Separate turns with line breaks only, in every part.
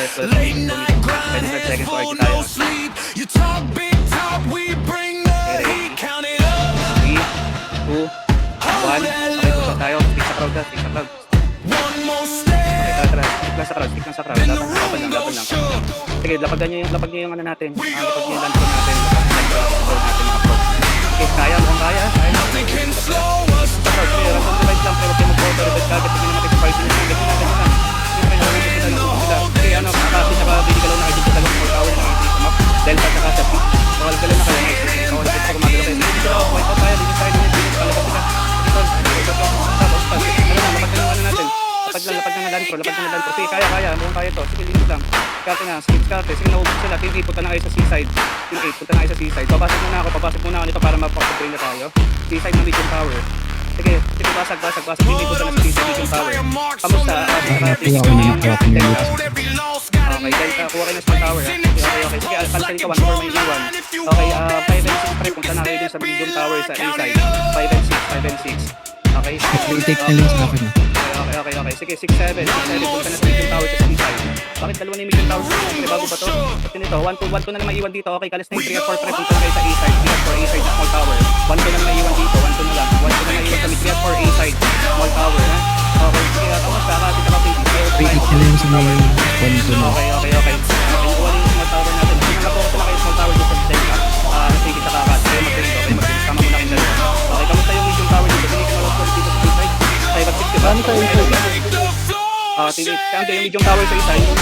guys, welcome to 25 seconds to RG tayo. Okay, ready? 3, 2, 1. Okay, push out tayo. Stick sa crowd, stick sa crowd. Okay, tara, stick lang sa crowd. Laban lang. Sige, lapag niyo yung ano natin. Lapag niyo yung landro natin. Lapag natin mga pro. Okay, kaya, mukhang kaya. Sa crowd, sige, random divide lang. Pero huwag kayo mag-auto revive kagad. Hindi naman kayo sa party nyo. Ganyan lang. Okay, ano, kasi nakabili ka lang na agent ko talagang more power na agent sa map. Delta at saka sa peak. Bawal ka lang na kaya na-agent. Bawal ka pa gumagalaw kayo. Hindi ka lang, white out tayo. Linis tayo. Palapag ka. Lapag na landro. Sige, kaya. Mukhang kaya to. Sige, linis lang. Skate na. Sige, naubos sila. Team 8, punta na kayo sa seaside. Papasok muna ako nito para mapapag-train na tayo. Seaside na medium power. Sige, basag. Hindi ko na sa medium power. Kamusta? Okay, Delta, kuha kayo na small tower. Okay. Sige, alkalkan ka 1 for my E1. Okay, 5 and 6 pre, punta na kayo din sa medium tower sa A-side. 5 and 6. Okay?
I-take na lang sa akin.
Okay. Sige, 6-7. Punta na sa medium tower sa C-side. Bakit dalawa na yung medium tower? Pre, bago ba to? Pati nito, 1-2 na lang maiwan dito. Okay, kalas na yung 3 at 4 pre, punta na kayo sa A-side. 3 at 4 A-side na small tower. 1-2 na lang maiwan dito. 1-2 na lang maiwan sa 3 at 4 A-side. Small tower, ha? Okay, sige, kamusta? Kasi kapatid.
I-take na lang sa mga 1-2 na.
Okay. Kuha yung small tower natin. Nakapokus na kayo small tower dito sa Delta. Sige, kita kakas. Okay, mag-train. Tama muna kayo dalawa. Okay, kamusta yung medium tower dito? Hindi ka na lost dito sa B-side. 5 at 6, diba?
Ano tayo ito?
Kaya yung medium tower sa isa, yung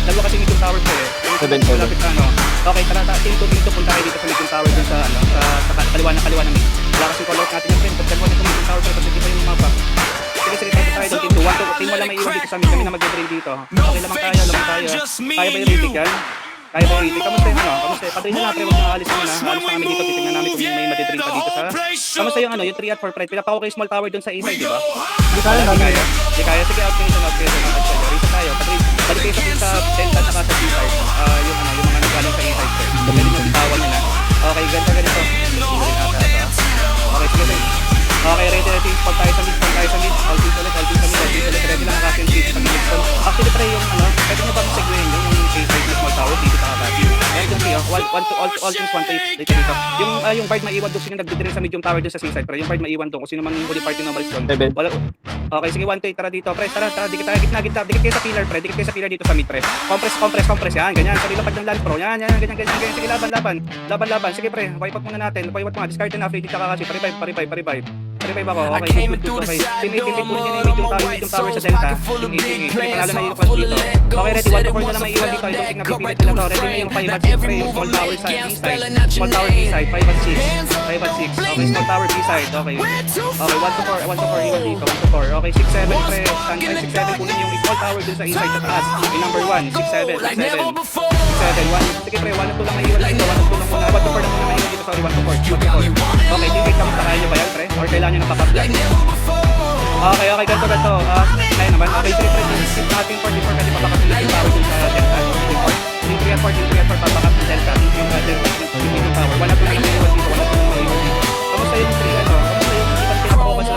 dalawa kasi medium tower ko eh. Malapit na, ano. Okay, tara, team 2 punta kayo dito sa medium tower dun sa kaliwa na mid. Wala kasi call out natin yung friend. Pag dalawa na medium tower, pag hindi pa yung mapa. Sige, tayo doon, team 2. Team mo lang may iwan dito sa mid, kami na mag-drain dito. Okay, lamang tayo. Kaya ba yung ritik yan? Kamusta yung kamusta? Padrin na natin, huwag na alis naman ha. Alis na kami dito, titignan namin kung may madidrain pa dito sa... Kamusta yung yung 3 at 4 pride? Pinapako kayo small tower dun sa A-side, di ba? Hindi kaya. Sige, outcation. Rito tayo. Balik kayo sa Delta at sa B-side. Yung mga nagaling sa A-side. Pwede nyo bitawan nyo na. Okay, ganito. Okay, sige. Okay, ready. Pag tayo sa mid. All teams ulit. Ready lang ang aking team sa mid. Actually, pre, yung pwede nyo ba mag-segwayin yung A-side na small tower dito sa kakati? Ayan dun siya, all teams 1 dito. Yung Bard maiwan doon, sino nagdidirin sa medium tower doon sa seaside, pero yung Bard maiwan doon, kung sino man yung huli party normals doon. Okay, sige, 1 tara dito, pre, tara, dikit tayo, gitna, dikit kayo sa pillar, pre, dikit kayo sa pillar dito sa mid, pre. Compress, yan, ganyan, sarili lapad ng land pro, yan, ganyan, sige, laban, sige, pre, wipe out muna natin, discard na, free dito kakasi, pa-revive ako, okay, good. Team 8 punin niya na yung medium tower sa Delta, Team 8, panalo na yung class dito. Okay, ready, 1-4 na lang maiwan dito, I don't think napipilit nila to, ready na yung 5 at 6, pre, small tower sa B-side, small tower B-side, 5 at 6, okay, small tower B-side, okay, 1-4, iwan dito, 1-4, okay, 6-7, pre, 6-7, kunin yung small tower dun sa A-side sa taas, yung number 1, 6-7, 1, sige pre, 1-2 lang maiwan dito, 1-2 lang muna, 1-4 na muna maiwan dito, sorry, 1-4, okay, team 8, kamusta kaya nyo ba yan, pre, or kailangan nyo nakapag-flag? Okay, ganito, kaya naman, okay, 3 natin 44 kasi papakapilip yung power dun sa Delta, 3 at 4, papakapilip yung Delta, yung power, 1-2 lang maiwan dito, 1-2 lang maiwan dito, kamusta yung 3, kamusta yung ibang pinapako sa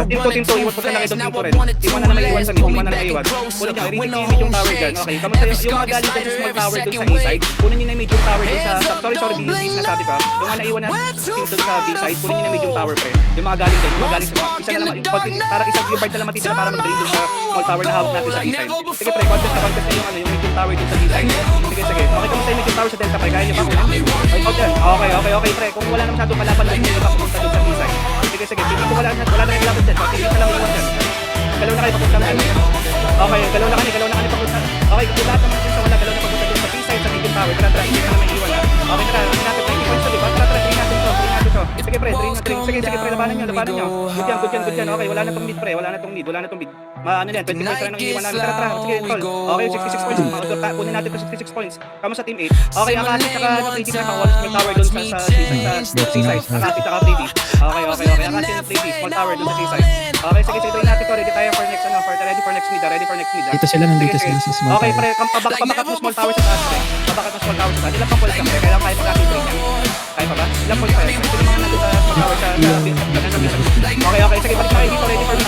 team 2, iwan po na lang itong team 2 rin. Team 1 na lang maiwan sa mid, team 1 na lang maiwan. Kunin nyo, i-retake nyo yung medium tower dyan. Okay, kamusta yung mga galing dyan sa small tower dun sa A-side. Kunin nyo na yung medium tower dun sa, sorry, B na sabi ko. Yung mga naiwan na team dun sa B-side, kunin nyo na yung medium tower pre. Yung mga galing dyan, isa na lang, para isang yung part na lang matitira para mag-drain dun sa small tower na hawak natin sa A-side. Sige pre, contest na yung medium tower dun sa B-side. Sige. Okay, kamusta yung medium tower sa Delta pre? Kaya nyo ba kunin? Okay pre, kung wala na masyadong kalaban lang nyo pa pumunta dun sa B-side. Sige, hindi ko wala na kayo kalaban dyan. Sige, na lang iwan dyan. Galaw na kayo papunta dyan. Okay, galaw na kami papunta. Okay, kung lahat naman dyan sa wala, galaw na papunta dyan sa B-side, sa medium tower. Tara, hindi na naman iwan ha. Okay, tara, natin 20 points to, diba? Tara, drain natin to. Sige pre, labanan nyo. Good yan. Okay, wala na tong mid pre, wala na tong mid. Ano yan, 20 points na nang iwan namin. Tara, sige, tol. Okay, 66 points. Kunin natin to 66 points. Kamo sa team 8. Okay, ang ating saka KD na pang small tower doon sa seaside. Ang saka 3D. Okay. Ang ating 3D, small tower doon sa seaside. Okay, sige, ituloy natin to. Ready tayo for next, ready for next mid.
Dito sila, nandito sila sa small tower.
Okay, pre, pabakat mo small tower sa taas, pre. Ilang pang points lang, pre. Kailangan kaya pag-ating break yan. Kaya pa ba? Ilang points, pre. Ito yung mga nandun sa small tower sa Okay, sige, balik na kayo dito. Ready for mid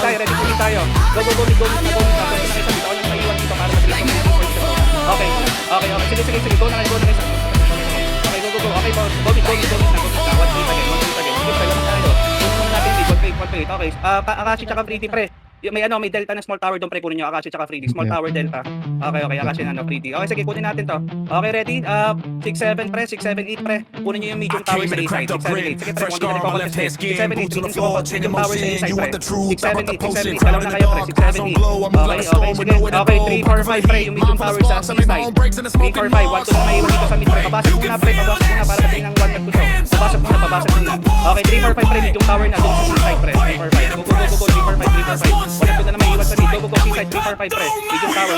tayo. Go, mid. Okay. Okay, okay. Sige, sige, sige. Go na kayo, go na kayo. Okay, go, go, go. Okay, Bobby, go na. 1 plate again. Sige, pre, naman tayo. Kunin muna natin yung 1 plate. Okay. Akashi tsaka Freddy, pre. May Delta na small tower doon, pre. Kunin nyo. Akashi tsaka Freddy. Small tower Delta. Okay, Akashi na, Freddy. Okay, sige, kunin natin to. Okay, ready? 6-7, pre. 6-7-8, pre. Kunin nyo yung medium tower sa A-side. 6-7-8. Sige, pre. Kung hindi ka nagpapagas, 6-7-8. Medium tower sa A-side, pre. 6-7-8. Dalaw na kayo, pre. 6-7-8. Okay, okay. Sige. Okay, 3-4-5, pre. Yung medium tower sa C-side. 3-4-5. 1-2 na maiwan dito sa mid, pre. Pabasag muna, pre. Pabasag muna para patayin ng 1 at 2. Pabasag muna. Okay, 3-4-5, pre. Medium tower na doon sa C-side, pre. 3-4-5. Go, go, go, go. 3-4-5. 3-4-5. 1 at 2 na maiwan sa mid. Go, go, go. C-side. 3-4-5, pre. Medium tower.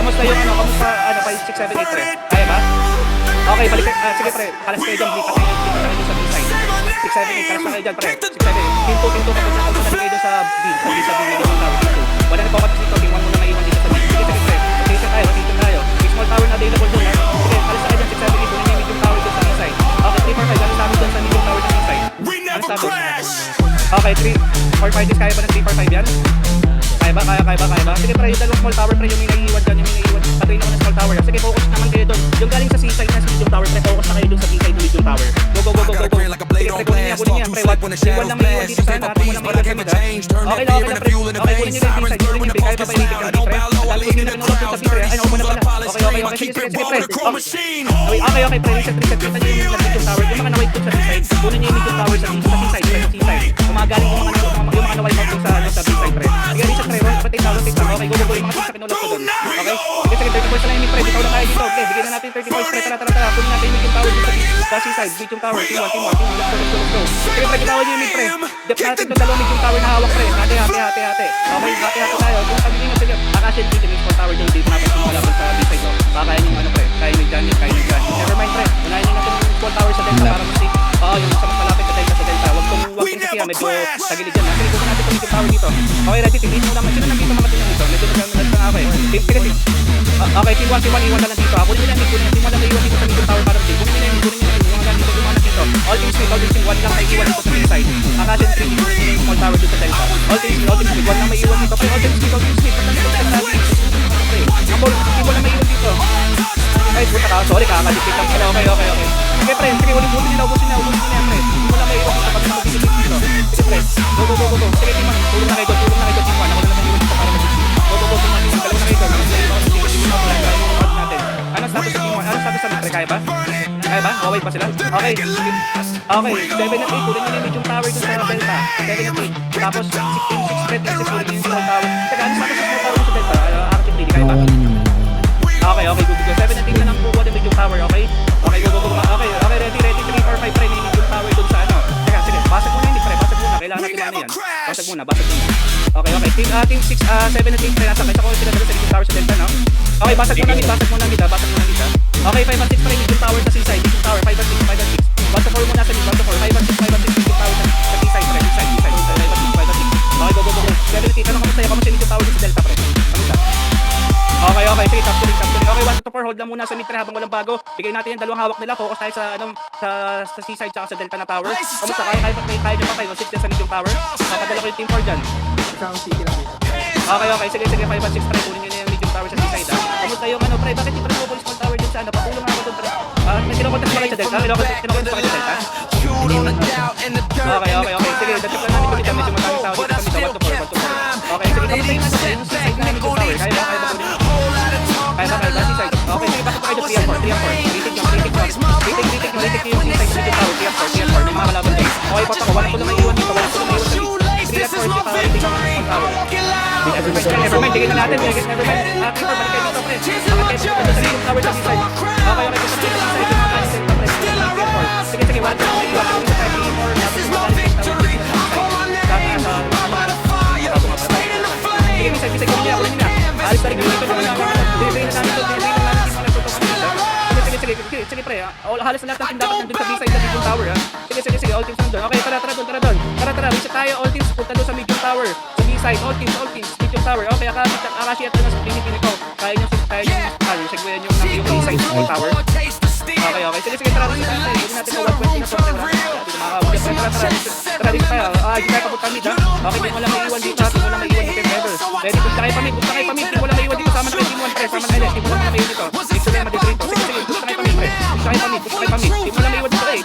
Kamusta yung kamusta 5-6-7-8, pre? Kaya ba? Okay, balik sige, pre. Kalas kayo dyan. Lipat kayo dyan sa B-side. 6-7-8. Kalas na kayo dyan, pre. 6-7-8. Pinto. Kamusta kayo dyan sa B. Sa B. Medium tower. Wala na focus dito. Tingwan mo na maiwan dito sa B. Sige, pre. Rotation tayo. May small tower na available doon, ha? Sige, kalas na kayo dyan. 6-7-8. Kunin yung medium tower dun sa B-side. Okay, 3-4-5. Ano sabi dun sa medium tower sa B-side? Ano sabi? Okay, 3-4-5. Kaya ba ng 3-4-5 yan? Kaya ba? Sige, pre, yung dalawang small tower, pre, yung may naiiwan dyan, patuloy naman ng small tower. Sige, focus naman kayo doon. Yung galing sa C-side na sa medium tower, pre, focus na kayo doon sa B-side ng medium tower. Go. Sige, pre, kunin niya, pre. Iwan lang maiiwan dito sa natin mo lang maiiwan sa mida. Okay lang, pre. Okay, kunin nyo yung B-side, kunin nyo, pre. Kaya pa ba yung B-side, pre? Dahil kunin nyo ng sa B-side. Ay, naku na pala. Okay. Sige, pre. Okay, pre. Reset. Kita nyo yung medium tower. Yung mga na-white doon sa B-side, kunin nyo yung medium tower sa C-side, pre, sa C-side. Kumagaling yung mga na-white doon sa B-side, pre. Sige, reset, pre. Rotate lang. Okay, go. Yung mga sa kinulat ko doon. Okay? Okay, 30 points na yung pre. Ikaw lang tayo dito. Okay, bigyan na natin 30 points, pre. Tara. Kunin natin yung medium tower dito sa C-side. Medium tower. Team 1. Let's go. Sige, pre. Gitawin nyo yung mid, pre. Dep natin itong dalawang medium tower na hawak, pre. Hati. Okay, hati tayo. Kung sabihin nyo, sige. Akashi and Freddy, may small tower dyan. Dito natin yung malaban sa B-side. Kaya yung pre. Kaya yung dyan. Never mind, pre. Unahin nyo natin yung small tower sa Delta para mas-safe. Oo, yung sa mas malapit sa Delta. Huwag kong siya. Medyo tagilid dyan. Sige, kunin natin itong medium tower dito. Okay, ready. Tingin mo lang. Sino nandito mga tingin dito? Medyo nagkaroon na ako eh. Okay, team 1 iwan na lang dito. Kunin nila team 1 lang iwan dito sa medium tower para team. Kunin nila yung mga dito lumanak dito. All team speed, 1 lang may iwan dito sa B-side. Akashi and Freddy, kunin nila yung small tower dito sa Delta. All team speed, 1 lang may iwan dito. All team speed. Team 1 lang may iwan dito. Ay, puta ka. Sorry, kakadipit lang pala. Okay. Sige, pre. Sige, ubusin nila, pre. Team 1 lang may iwan dito. Pag mag-isip dito. Sige, pre. Go. Sige, team 1. Tulong na kayo, team 1. Ako na lang may iwan dito para mag-isip. Go, team 1. Dalawa na kayo. Ano sabi sa team 1? Ano sabi sa pre? Kaya ba? Okay pa sila? Okay. 7 at 8. Kunin nyo yung medium tower dun sa Delta. 7 at 8. Tapos 6 spread. Kunin nyo yung small tower. Teka, ano sabi sa small tower sa Delta? Active lady. Kaya ba? Okay, go. 7 at 8 na lang po yung medium tower. Okay, go. Okay, ready. 3-4-5 pre. Yung medium tower dun sa ano. Teka, sige. Basag muna yun, pre. Kailangan natin ano yan. Basag muna. Okay. Team 6, 7 at 8 pre. Nasa ko sila dala sa medium tower sa Delta, no? Okay, basag muna kita. Okay, 5 at 6 pre. Medium tower sa C-side. Medium tower, 5 at 6. 1 to 4 muna sa mid. 1 to 4. 5 at 6. Medium tower sa C-side, pre. C-side. 5 at 6. Okay, go. 7 at 8. Ano kamusta yung medium tower sa Delta, pre? Kamusta? Okay. Sige, top 3. Okay, 1 to 4. Hold lang muna sa mid, pre, habang walang bago. Bigay natin yung dalawang hawak nila. Focus tayo sa C-side tsaka sa Delta na tower. Kamusta? Kaya nyo pa kayo. 6 sa medium tower. Papadala ko yung team 4 dyan. Okay. Sige. 5 at 6, pre. Kunin nyo na yung medium tower sa C-side, ha? Kamusta yung ano, pre? Bakit yung pre-mobile small tower dyan sa ano? Patulong ako doon, pre. May kinukontas pa kayo sa Delta? Kinukontas pa kayo sa Delta? Okay. Sige, dati pa namin dito. Medyo maraming tao dito kami sa 1 to 4. Okay, sige. Kamusta yung ano, yung C-side na medium tower? Kaya ba kunin? Kaya ba C-side? Okay, sige. Bakit pa kayo 3 at 4? Ritig yung C-side medium tower. 3 at 4. May mga kalaban dyan. Okay, papa ko. Wala ko na may iwan dito. 3 at 4. Ritig yung small tower. Nevermind, tigil na natin. Nevermind. Balik kayo dito, pre. Bakit kayo dito sa medium tower sa C-side? Okay, gusto sa C-side. Yung mga C-side pa, pre. Sige. 1 to 3. Sige, kunin niya. Alis tayo dito. Sige, pre. Halos lahat ng team dapat nandun sa B-side sa medium tower, ha? Sige. All teams nandun. Okay, tara doon. Tara. Reset tayo. All teams punta doon sa medium tower. Sa B-side. All teams. Medium tower. Okay, Akashi at Anas. Pinipili ko. Kaya nyo segwayan yung B-side medium tower. Okay. Sige. Tara. Hindi natin sa 120 na to. Tara dito tayo. Hindi tayo papunta mid, ha? Okay, di mo lang may iwan dito. Ready, punta kayo pa mid. Di mo lang may iwan dito. Sama na kayo team 1. pre, sama na ulit. Team mo lang mga mayo dito. Team sila madi dito. Sige, sige, gusto kayo pamit, pre. Gusto kayo pamit, gusto kayo pamit. Team mo lang mayo dito, eh.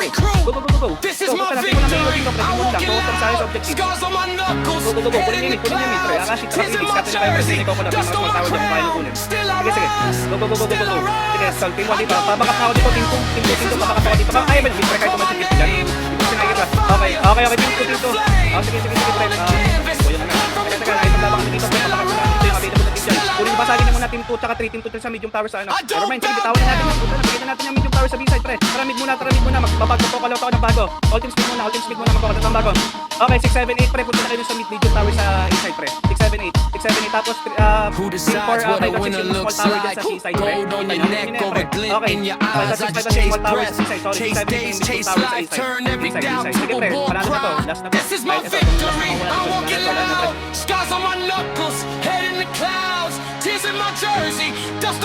Go, go, go, go, go.
This is
Go,
my
basta lang, team mo lang mayo
victory.
dito, pre.
I
Team mo
won't
lang,
get
focus tayo sa
loud.
objective.
Scars on my knuckles.
Go, go, go, go. Kunin yung mid, pre. Akashi, tsaka
Tears in
Phoenix,
my
captain na kayo, pre.
jersey.
Ikaw ko lang,
Dust
mga
on my
tawag dyan, kaya
face.
kunin.
Still I
Sige, sige.
rise.
Go, go, go, go, go,
Still
go.
I rise.
Sige, Sol, team 1 dito. Pabakat na ako dito, team 2. Team 2, team 2, pabakat ako dito. Ay, mid, pre, kahit tumasikip dyan. Hindi ko sinakita. Okay, okay, okay, team 2, team 2. Sige, sige, sige, pre. Kuya na. Teka, teka, ay, tabang kami dito, pre. Pabakat na dito yung available na team dyan. Kunin basagin na muna team 2, tsaka 3, team 2 sa medium tower sa ano. Never mind, sige, bitawan na natin. Puta na, bigyan na natin yung medium tower sa B-side, pre. Tara, mid muna, magbabago po kalaw ako ng bago. All team speed muna, magbabago ng bago. Okay, 6, 7, 8, pre. Punta na kayo sa medium tower sa A-side, pre. 6, 7, 8. 6, 7, 8. Tapos,
Who
team 4,
decides what a
may
winner
small
looks
tower dyan
like?
sa C-side, pre.
Gold on your
Kita nyo,
neck
yun na,
or
pre.
a glint
Okay.
in your
Okay,
eyes.
sa
I
6, 5,
just
small
chase
tower
breath,
sa C-side. Sorry, 6,
chase
7, 8,
days,
medium
chase
tower sa
life,
A-side.
turn every
B-side,
doubt
B-side.
to
Sige,
a
pre.
war
Panalo na to.
cry.
Last na to.
This is my
Kahit ito, last na
victory.
mawala
I
to.
won't get
Wala na, pre.
loud. Scars on my knuckles, head in the clouds, tears in my jersey, dust